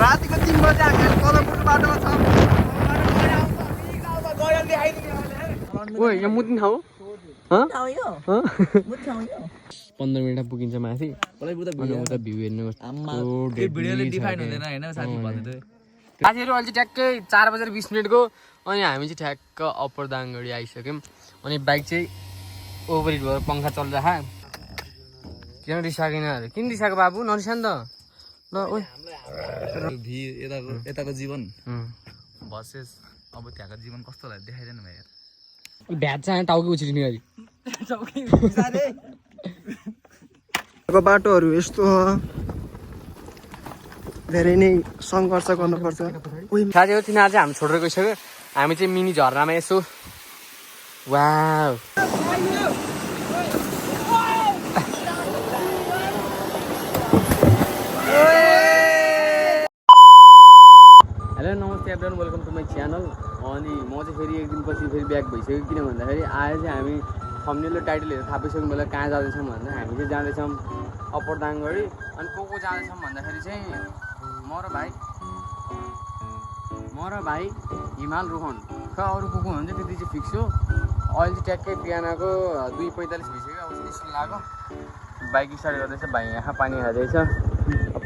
रातिको 3 बजे हामी पदमपुरको बाटोमा छौँ। ओए यहाँ मुद्ने ठाउँ हो 15 मिनटमा पुगिन्छ माथि अनि उता भ्यू हेर्नु साथीहरू अहिले ट्याक्कै 4 बजेर 20 मिनटको अनि हामी चाहिँ ठ्याक्क अप्पर दाङगढी आइसक्यौँ अनि बाइक चाहिँ ओभर हिट भएर पङ्खा चलिरहेको किन रिसाएन अरे किन रिसाएको बाबु नरिसा नि त ल ओइ यताको जीवन भर्सेस अब त्यहाँको जीवन कस्तो लाग्यो देखाइदिनु भयो यार भ्याट चाहिँ टाउकै उछिरिने गरी बाटोहरू यस्तो हो धेरै नै सङ्घर्ष गर्नुपर्छ। साथीहरू तिनीहरू चाहिँ हामी छोडेर गइसक्यो हामी चाहिँ मिनी झरनामा यसो वाउ हेलो नमस्ते everyone welcome to my channel अनि म चाहिँ फेरि एक दिनपछि फेरि ब्याक भइसक्यो किन भन्दाखेरि आज चाहिँ हामी थम्बनेल र टाइटलहरू थाहा पाइसक्यौँ बेला कहाँ जाँदैछौँ भन्दा हामी चाहिँ जाँदैछौँ अप्पर दाङगढी अनि को जाँदैछौँ भन्दाखेरि चाहिँ म र भाइ हिमाल रोहन खै अरू को हुन्छ त्यति चाहिँ फिक्स हो। अहिले चाहिँ ट्याक्कै बिहानको 2:45 भइसक्यो अब चाहिँ निस्किनु लाग्यो बाइक स्टार्ट गर्दैछ भाइ यहाँ पानी खाँदैछ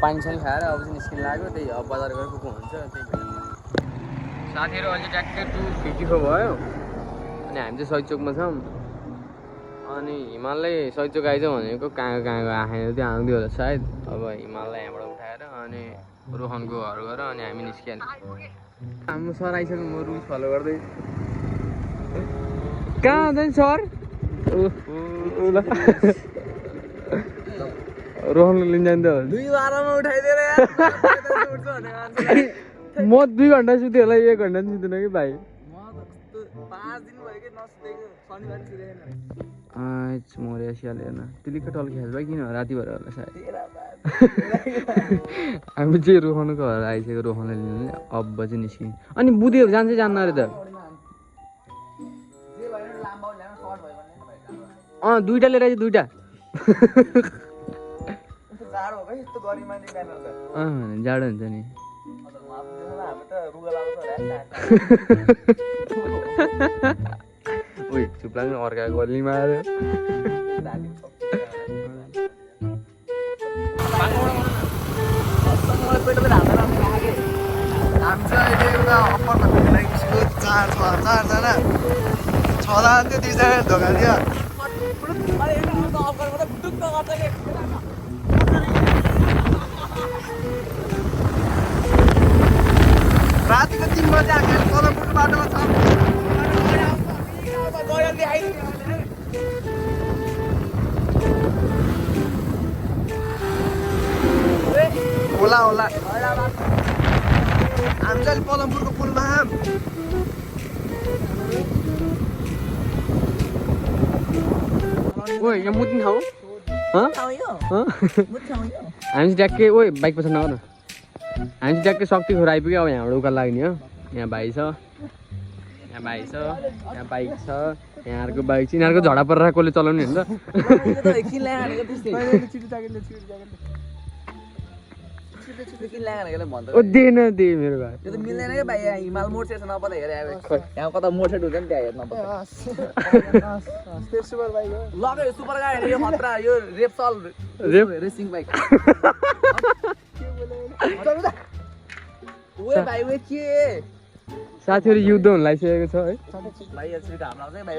पानी सानी खाएर अब चाहिँ निस्किनु लाग्यो त्यही अब बजार गएर को हुन्छ त्यही भएर साथीहरू अहिले ट्याक्कै 2:54 भयो अनि हामी चाहिँ सहिद चोकमा छौँ अनि हिमाललाई सहिद चोक आइज भनेको कहाँ आएन त्यो आउँदै होला सायद अब हिमाललाई यहाँबाट उठाएर अनि रोहनको घर गएर अनि हामी निस्किहाल्यो हाम्रो सर आइसक्यो म रुल्स फलो गर्दै कहाँ हुँदैन सर रोहन लिन जान्छ म 2 घन्टा सुतेँ होला 1 घन्टा पनि सुतेन कि भाइ मर्या सियाल हेर्न तिलिक्क टल्किहाल्छ भाइ किन राति भएर होला सायद हामी चाहिँ रोहनको घर आइसक्यो रोहनलाई लिनु अब चाहिँ निस्किन् अनि बुधीहरू जान्छ जान्न अरे त दुईटा लिएर आइज दुईटा जाडो हुन्छ नि उयो चुप लाग्नु अर्का गल्लीमा आयो हामी चाहिँ अहिले एउटा अप्पर दाङगढी स्कुल 4जना 6जना थियो 2जना धोका थियो। रातिको 3 बजे हामी पदमपुरको बाटोमा छौँ। होला हामी चाहिँ पदमपुरको पुलमा ओए यहाँ मुद्ने ठाउँ हामी चाहिँ ट्याक्कै ओए बाइक पछाडि नगर हामी चाहिँ ट्याक्कै शक्ति खोर आइपुग्यो अब यहाँबाट उकालो लाग्ने हो यहाँ भाइ छ यहाँ बाइक छ यहाँ अर्को बाइक छ यिनीहरूको झडा परेर कसले चलाउने हुन्छ दे मेरो भाइ त्यो त मिल्दैन के भाइ हिमाल मोड चाहिँ नपत्ता हेरे यहाँ कता मोड सेट हुन्छ नि त्यहाँ हेर्न सुपर बाइक हो लग सुपर गाडी यो खतरा यो रेप्सल रेसिङ बाइक ओए भाइ ओए के साथीहरू युद्ध हुन लागिसकेको छ है भाइ यसरी घाम लाग्छ भाइ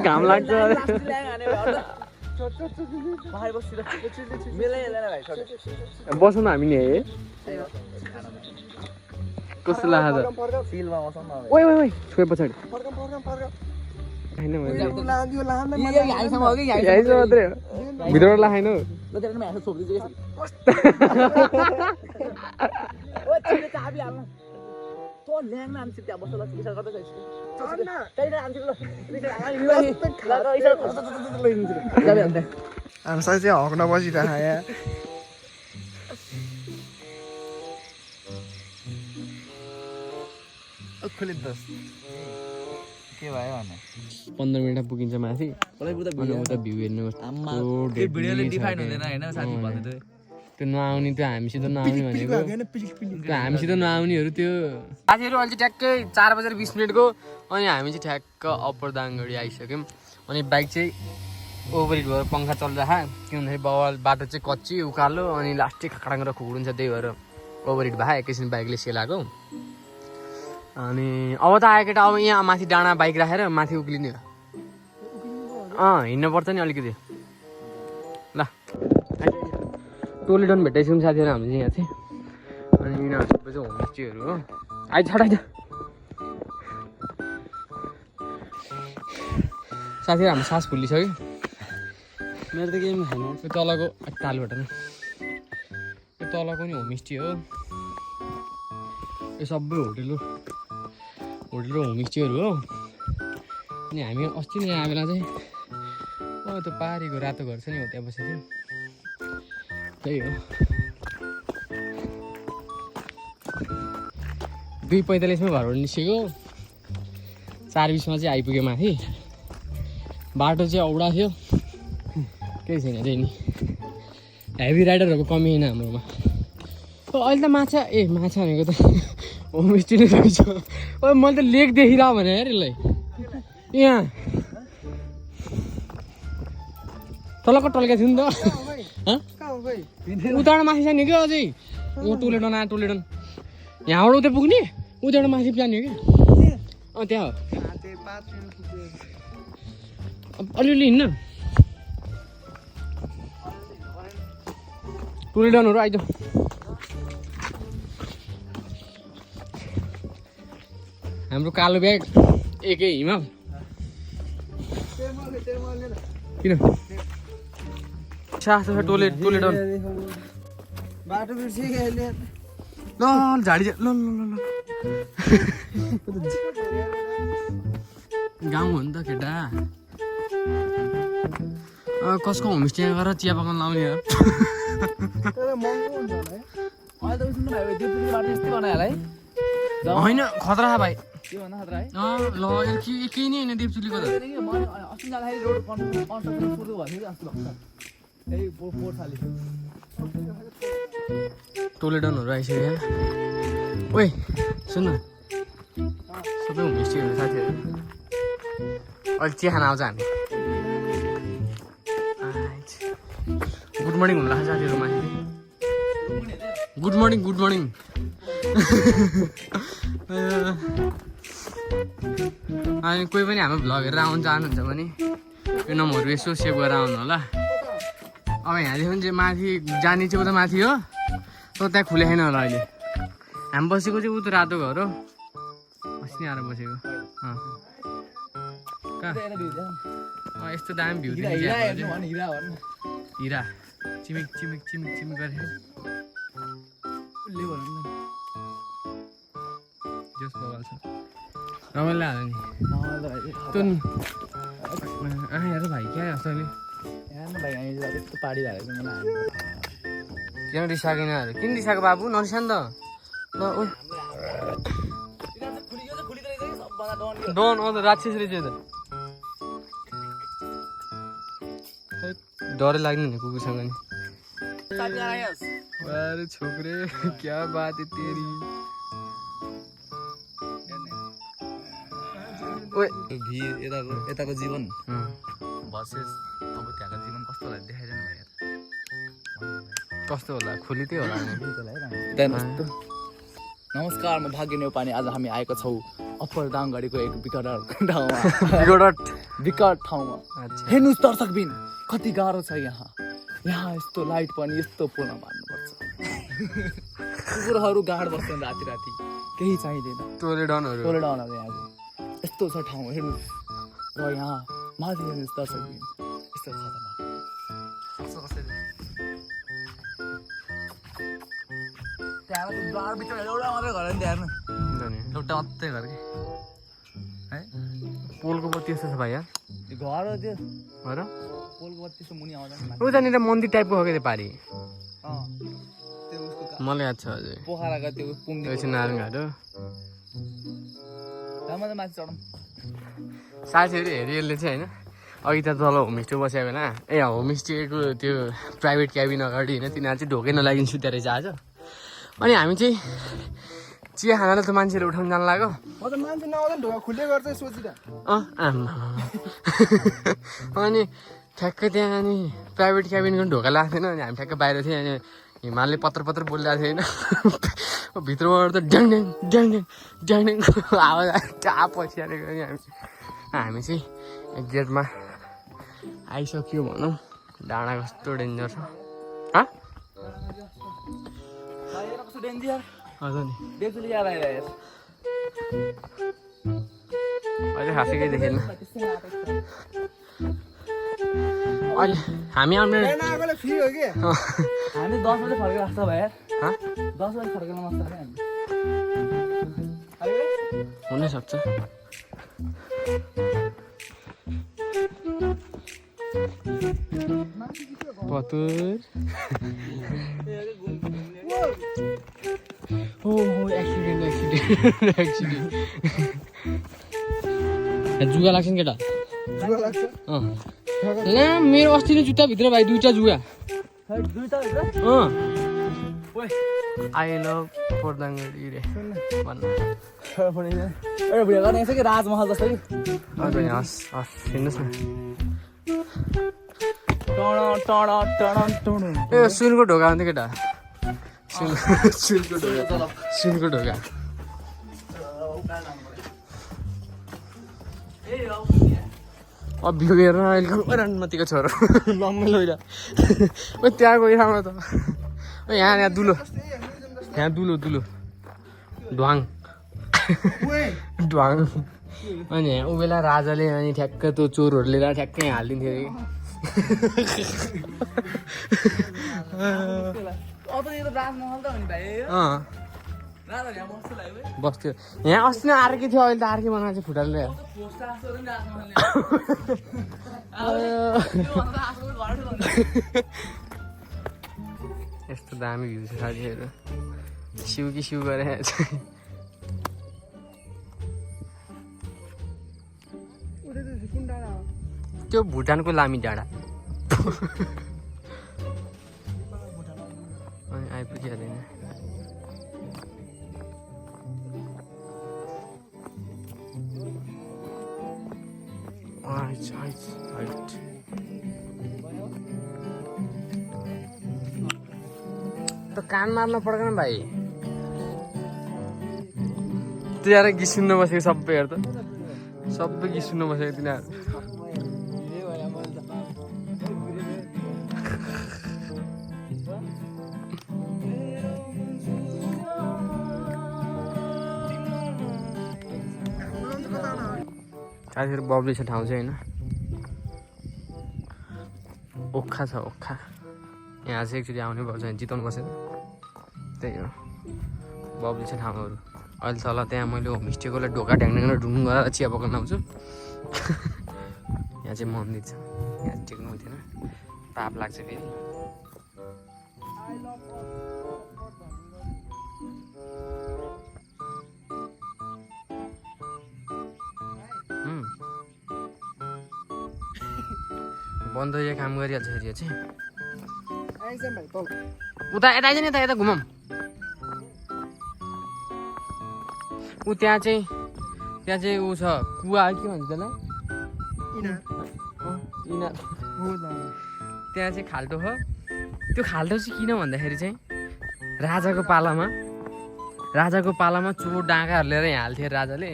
घाम लाग्छ बसौँ हामी नि है कस्तो लाग्छ ओइ ओइ ओइ छोए पछाडि मात्रै भित्रबाट लाखाइन हामी साथी चाहिँ हक्न बसिरहेको यहाँ खुलित दस के भयो भने 15 मिनटमा पुगिन्छ माथि अनि उता भ्यू हेर्नु भिडियोले डिफाइन हुँदैन हैन साथी भन्दै त्यो नआउने त्यो हामीसित नआउने भनेको त्यो हामीसित नआउनेहरू त्यो साथीहरू अहिले चाहिँ ट्याक्कै 4:20 अनि हामी चाहिँ ठ्याक्क अप्पर दाङगढी आइसक्यौँ अनि बाइक चाहिँ ओभरहिट भएर पङ्खा चलिरहेको के भन्दाखेरि बवाल बाटो चाहिँ कच्ची उकालो अनि लास्टै खडाङ र खुकुडिन्छ त्यही भएर ओभरहिट भयो एकैछिन बाइकले सेलाएको अनि अब त आयो केटा अब यहाँ माथि डाँडा बाइक राखेर माथि उक्लिने हो हिँड्नुपर्छ नि अलिकति ल टोलेडन भेटाइसक्यौँ साथीहरू हामी चाहिँ यहाँ चाहिँ अनि यिनीहरू सबै चाहिँ होमस्टेहरू हो आइज छटाइज साथीहरू हाम्रो सास फुलिसक्यो मेरो त केही पनि खानु यो तलको तालबाट नि यो तलको नि होमस्टे हो यो सबै होटेल र होमस्टेहरू हो अनि हामी अस्ति नै आएर बेला चाहिँ त्यो पारीको रातो घर छ नि हो त्यहाँ बसेको थियौँ त्यही हो 2:45 घरबाट निस्केको 4:20 चाहिँ आइपुग्यो माथि बाटो चाहिँ औडा थियो केही छैन त्यही नि हेभी राइडरहरूको कमी छैन हाम्रोमा अहिले त माछा भनेको त होमस्टे नै रहेछ मैले त लेक देखिरहेको भने यार यसलाई यहाँ तलको टल्केको थियो नि त उताबाट माथि जाने क्या अझै टोलेडन टोलेडन यहाँबाट उता पुग्ने उताबाट माथि जाने हो कि त्यहाँ हो अलिअलि हिँड्न टोलेडनहरू आइज हाम्रो कालो ब्याग एकै हिमाल किन साथ टोलेडन बाटो बिर्सियो ल झाडी ल गाउँ हो नि त केटा कसको होमस्टे गरेर चिया पकाउनु लाउने हो होइन खतरा छ भाइ ल केही नै होइन देवचुलीको त टोलेडनहरू आइसक्यो ओइ सुन न सबै होमस्टेहरू साथीहरू अहिले चिया खान आउँछ हामी गुड मर्निङ हुनु लाग्छ साथीहरू माथि गुड मर्निङ अनि कोही पनि हाम्रो भ्लग हेरेर आउनु चाहनुहुन्छ भने यो नम्बरहरू यसो सेभ गरेर आउनु होला अब यहाँदेखि चाहिँ माथि जाने चाहिँ उता माथि हो तर त्यहाँ खुले छैन होला अहिले हामी बसेको चाहिँ उता रातो घर हो अस्ति आएर बसेको यस्तो दामी भ्यू हिरा चिमिक गरे जोस बगाल छ रमाइलो हाल्यो नि हेर भाइ क्या असली किन रिसाएको यिनीहरू किन रिसाएको बाबु नरिसा नि त ल ओ डन राक्षस रहेछ त डरै लाग्ने नि कुकुरसँग नि अरे छोकरे क्या बात है तेरी यताको जीवन भर्सेस अब त्यहाँको जीवन कस्तो होला देखाइदिनु भयो कस्तो होला खोलितै होला नमस्कार म भाग्य नेपाली आज हामी आएका छौँ अप्पर दाङगढीको एक विकट ठाउँमा हेर्नुहोस् दर्शकबिन कति गाह्रो छ यहाँ यस्तो लाइट पनि यस्तो पूर्ण मार्नुपर्छ कुकुरहरू गाड बस्छन् राति केही चाहिँदैन टोलेडनहरू यहाँ यस्तो छ ठाउँ हेर्नुहोस् र यहाँ माथि हेर्नुहोस् दर्शकबिन यस्तो खतरनाक एउटा मात्रै घर कि है पोलको बत्ती यस्तो छ भाइ यार घर हो त्यो हो र पोलको बत्ती त्यस्तो मुनि आउँदैन उतानिर मन्दिर टाइपको हो क्या त्यो पारी मलाई याद छ हजुर पोखराको त्यो पुङ्गी नारायणघाटो माथि चढौँ साथीहरू हेरी यसले चाहिँ होइन अघि त तल होमस्टे बसेको होइन ए होमस्टेको त्यो प्राइभेट क्याबिन अगाडि होइन तिनीहरू चाहिँ ढोकै नलागिन् सुत्या रहेछ आज अनि हामी चाहिँ चिया खानालाई त मान्छेहरू उठाउनु जानु लाग्यो म त मान्छे नआउँदा ढोका खुल्ले गर्छ सोचिरहेको आमा अनि ठ्याक्कै त्यहाँ अनि प्राइभेट क्याबिनको ढोका लाग्थेन अनि हामी ठ्याक्कै बाहिर थियौँ अनि हिमालले पत्र बोलिरहेको थियो होइन भित्रबाट त ड्याङ ड्याङ ड्याङ ड्याङ ड्याङ ड्याङको आवाज टाप पसिहालेको अनि हामी चाहिँ गेटमा आइसक्यो भनौँ डाँडा कस्तो डेन्जर छ हजुर नि अहिले खासै केही देखेन अहिले हामी आउने आएकोले फ्री हो कि हामी 10 बजे फर्केर लाग्छ भाइ 10 बजे फर्केर मस्त हुनसक्छ पतुर एक्सिडेन्ट जुगा लाग्छ नि केटा जुगा लाग्छ ला मेरो अस्ति नै जुत्ताभित्र भाइ 2टा जुगा आई लभ पोर्दाङ्गडी रे भन्नु एउटा भिडियो गर्ने कि राजमहल जस्तो कि हजुर हस् हिँड्नुहोस् न ए सुनको ढोका हुन्थ्यो केटा सुनको ढोका अब भ्यू हेर्न अहिले रानमतीको छोरो लम्मै लैरा त्यहाँ गइराम त यहाँ दुलो यहाँ दुलो ढ्वाङ अनि यहाँ ऊ बेला राजाले अनि ठ्याक्क त्यो चोरहरू लिएर ठ्याक्कै हालिदिन्थ्यो बस्थ्यो यहाँ अस्ति नै अर्कै थियो अहिले त अर्कै बनाएको चाहिँ फुटाले यस्तो दामी भ्यू छ साथीहरू सिउ कि सिउ गरे त्यो भुटानको लामी डाँडा अनि आइपुगिहालेन त कान मार्न पर्दैन भाइ त्यहाँ गीत सुन्न बसेको सबैहरू त सबै गीत सुन्न बसेको तिनीहरू साथीहरू बब्ली छ ठाउँ चाहिँ होइन ओखा छ ओखा यहाँ चाहिँ एकचोटि आउने भएको छ चिताउनु बसेर त्यही हो बब्ली छ ठाउँहरू अहिले तल त्यहाँ मैले होमस्टेकोलाई ढोका ढ्याङ्ग्याङ ढुङ्गु गरेर चिया पकाउन आउँछु यहाँ चाहिँ मन्दिर छ यहाँ टेक्नु हुँदैन ताप लाग्छ फेरि बन्द यो काम गरिहाल्छ फेरि यो चाहिँ उता यता आइज नि यता घुमौँ ऊ त्यहाँ चाहिँ ऊ छ कुवा के भन्छ त्यसलाई इनार त्यहाँ चाहिँ खाल्टो हो त्यो खाल्टो चाहिँ किन भन्दाखेरि चाहिँ राजाको पालामा चोर डाँगाहरू लिएर यहाँ हाल्थ्यो राजाले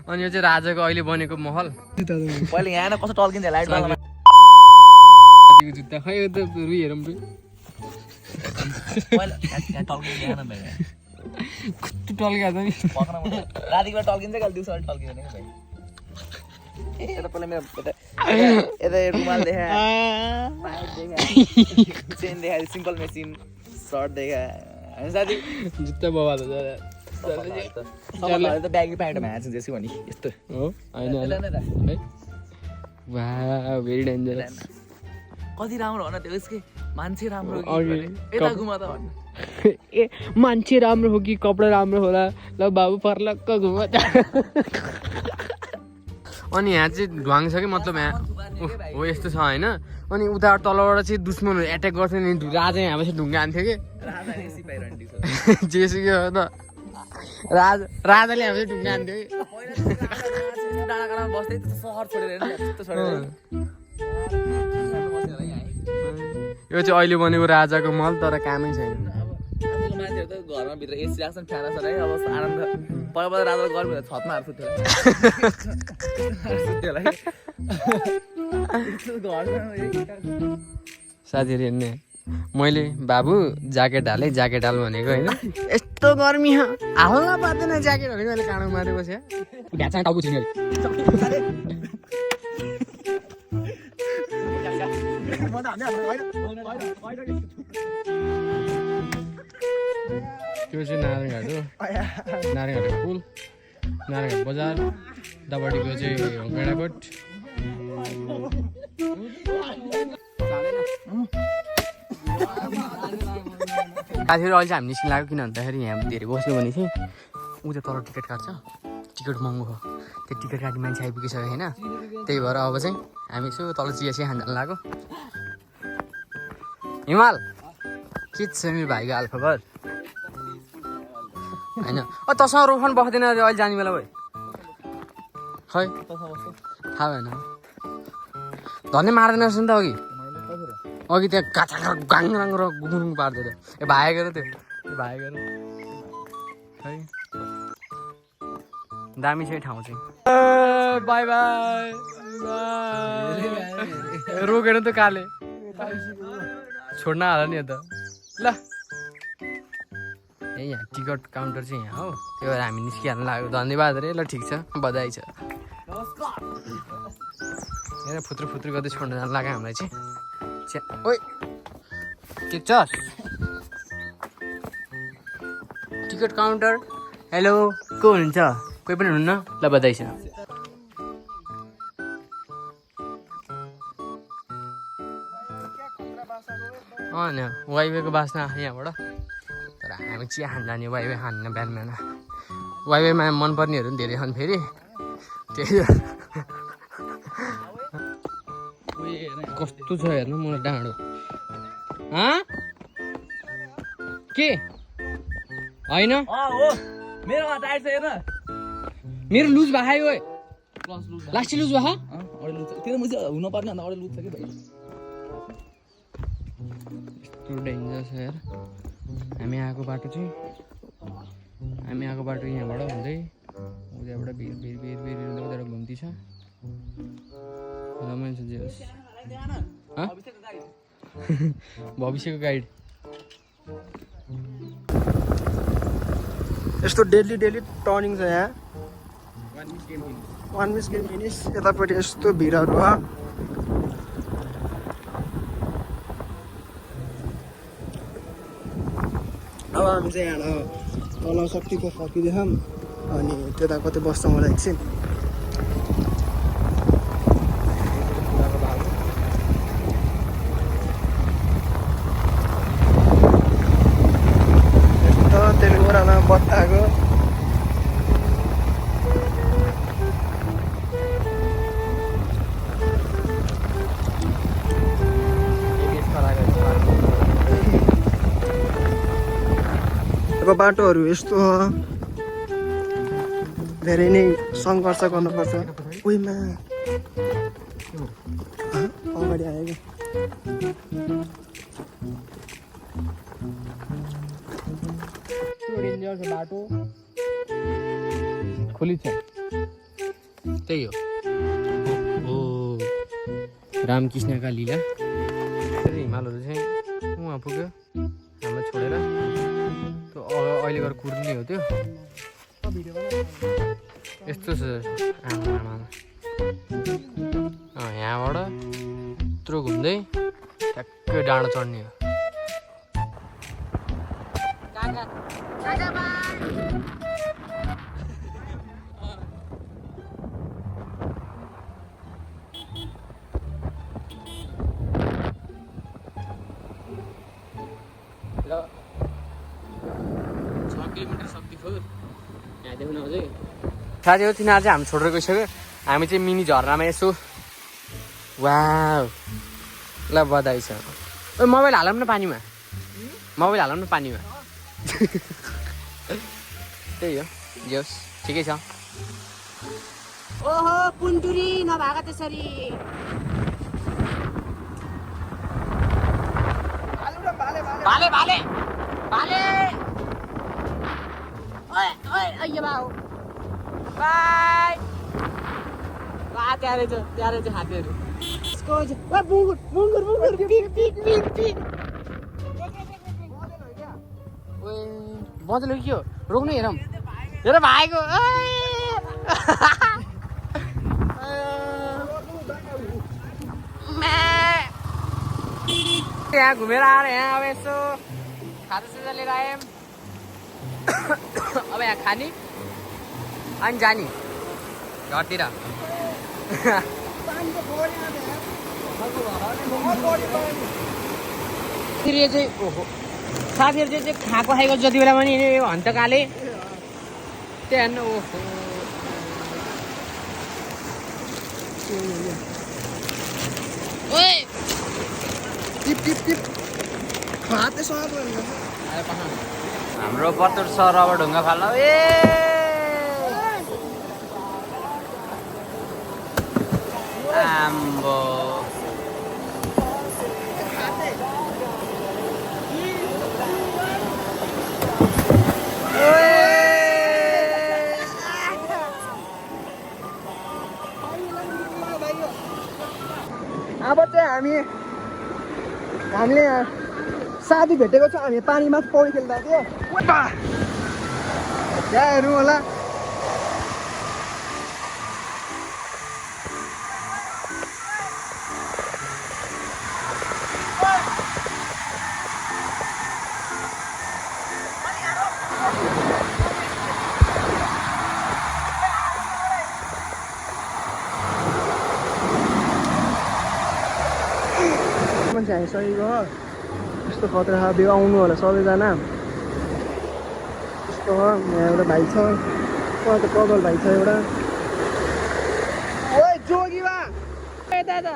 अनि यो चाहिँ राजाको अहिले बनेको महल पहिले यहाँ कस्तो टल्किन्छ लाइट जुत्ता खै यो त रुई हेरौँ कस्तो टल्किएको छ नि रातिबाट टल्किन्छ कहिले दिउँसो टल्किँदैन कि भाइ यता पहिला मेरो यता रुमाल देखा चेन देखा सिम्पल मेसिन सर्ट देखा होइन साथी जुत्ता बबाल हो त ब्यागी प्यान्टमा हाल्छ त्यसै भने यस्तो हो होइन वाह भेरी डेन्जरस कति राम्रो हो न त्यो उसकै मान्छे राम्रो यता घुमा त भन्नु ए मान्छे राम्रो हो कि कपडा राम्रो होला ल बाबु पर्लक्क घुम अनि यहाँ चाहिँ ढ्वाङ छ कि मतलब यहाँ हो यस्तो छ होइन अनि उता तलबाट चाहिँ दुश्मनहरू एट्याक गर्थ्यो नि राजा यहाँ चाहिँ ढुङ्गा हान्थ्यो कि जेसुकै हो त राजाले हामी ढुङ्गा हान्थ्यो कि यो चाहिँ अहिले बनेको राजाको महल तर कामै छैन मान्छेहरू त घरमा भित्र एसी राख्छन् फ्यान राख्छन् है अब आनन्द पहिला राजा गर्नु छतमा हाल्छु त्यो साथीहरू हेर्ने मैले बाबु ज्याकेट हाल भनेको होइन यस्तो गर्मी हाल्न पार्दैन ज्याकेट भनेको अहिले काँडो मारेर बस्यो भ्याचा टाउको छिन् त्यो चाहिँ नारायणघाट हो नारायणघाटको पुल नारायणघाट बजार दाबाडीको चाहिँ गैँडाकोट साथीहरू अहिले चाहिँ हामी निस्किन लाग्यो किन भन्दाखेरि यहाँ धेरै बस्यो भने चाहिँ ऊ चाहिँ तल टिकट काट्छ टिकट महँगो हो त्यो टिकट काट्ने मान्छे आइपुगिसक्यो होइन त्यही भएर अब चाहिँ हामी यसो तल चिया खान जानु लाग्यो हिमाल के छ मेरो भाइको हालखबर होइन तसँग रोफन बस्दैन अहिले जाने बेला भयो खै थाहा भएन धन्य मार्दैन रहेछ नि त अघि त्यहाँ काचा गाङ र गुङ पार्दै थियो ए भागेको त्यो भागेको खै दामी छ ठाउँ चाहिँ बाई बाई रोकेर त काले छोड्न हाल नि त ल ए यहाँ टिकट काउन्टर चाहिँ यहाँ हो त्यही भएर हामी निस्किहाल्नु लाग्यो धन्यवाद अरे ल ठिक छ बधाई छ हेर फुत्रु गर्दै छोड्न जानु लाग्यो हामीलाई चाहिँ ओइ के छ टिकट काउन्टर हेलो को हुनुहुन्छ कोही पनि हुनुहुन्न ल बधाई छ वाइवेको बास्ना यहाँबाट तर हामी चिया खान जाने वाइवे खान्न बिहान वाइवेमा मनपर्नेहरू पनि धेरै छन् फेरि त्यही कस्तो छ हेर्नु मलाई डाँडो के होइन मेरो लुज भाइ हो लास्टी लुज भा हुनुपर्ने अगाडि लुज छ कि भाइ यस्तो डेन्जर छ यार हामी आएको बाटो यहाँबाट हुँदै उताबाट भिर उताबाट घुम्ती छ रमाइलो छ जे होस् भविष्यको गाइड यस्तो डेली टर्निङ छ यहाँ 1 मिस गेम फिनिस यतापट्टि यस्तो भिडहरू हो अब हामी चाहिँ यहाँ तल शक्तिको फर्किँदैछौँ अनि त्यता कतै बस्छ मलाई एकछिन यस्तो तेलुगुरामा बत्ताको बाटोहरू यस्तो धेरै नै सङ्घर्ष गर्नुपर्छ उहीमा अगाडि आयो कि बाटो खुली छ त्यही हो रामकृष्णका लीला हिमालहरू चाहिँ उहाँ पुग्यो हामीलाई छोडेर अहिले गएर कुर्ने हो त्यो यस्तो छ यहाँबाट यत्रो घुम्दै ट्याक्कै डाँडो चढ्ने हो साथीहरू तिनीहरू चाहिँ हामी छोडेर गइसक्यो हामी चाहिँ मिनी झरनामा यसो वाउ ल बधाई छ ओ मोबाइल हालौँ न पानीमा मोबाइल हालौँ न पानीमा त्यही हो जोस् ठिकै छ ओहो पुन्टुरी नभएको त्यसरी भाले भाले भाले ओए ओए अయ్య बाउ बाई वा त्यहाँ रहेछ हात्तीहरू यसको ओ मुङ्गुर मुङ्गुर मुङ्गुर पिक पिक पिक पिक ओए बदलो के हो रोक्नु हेरौँ हेर भाइको यहाँ घुमेर आएर यहाँ अब यसो खाजासाजा लिएर आयौँ अब यहाँ खाने अनि जाने घरतिर चाहिँ ओहो साथीहरू चाहिँ खाएको खाएको जति बेला पनि हन्तकाले त्यहाँ हेर्नु ओहो ओए टिप टिप टिप हातले स्वाद हाम्रो पत्तुर सर अब ढुङ्गा फाल्न ए आम्बो अब चाहिँ हामीले साथी भेटेको छ हामी पानीमा पौडी खेल्दा थियो यहाँ हेर्नु होला मान्छे आइसकेको हो यस्तो खतरा भ्यू आउनु होला सबैजना यस्तो हो यहाँ एउटा भाइ छ त कपाल भाइ छ एउटा ओइ जोगीबा दादा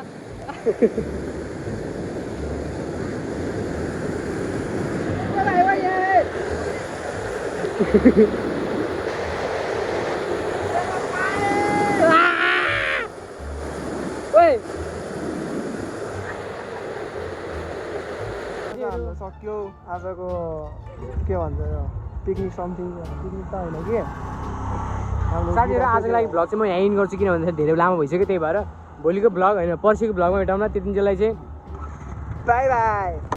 सक्यो आजको के भन्छ यो पिकनिक समथिङ पिकनिक त होइन कि साथीहरू आजको लागि भ्लग चाहिँ म यहाँ इन गर्छु किन भन्दाखेरि धेरै लामो भइसक्यो त्यही भएर भोलिको भ्लग होइन पर्सिको भ्लगमा भेटौँ न त्यतिन्जेललाई चाहिँ बाई बाई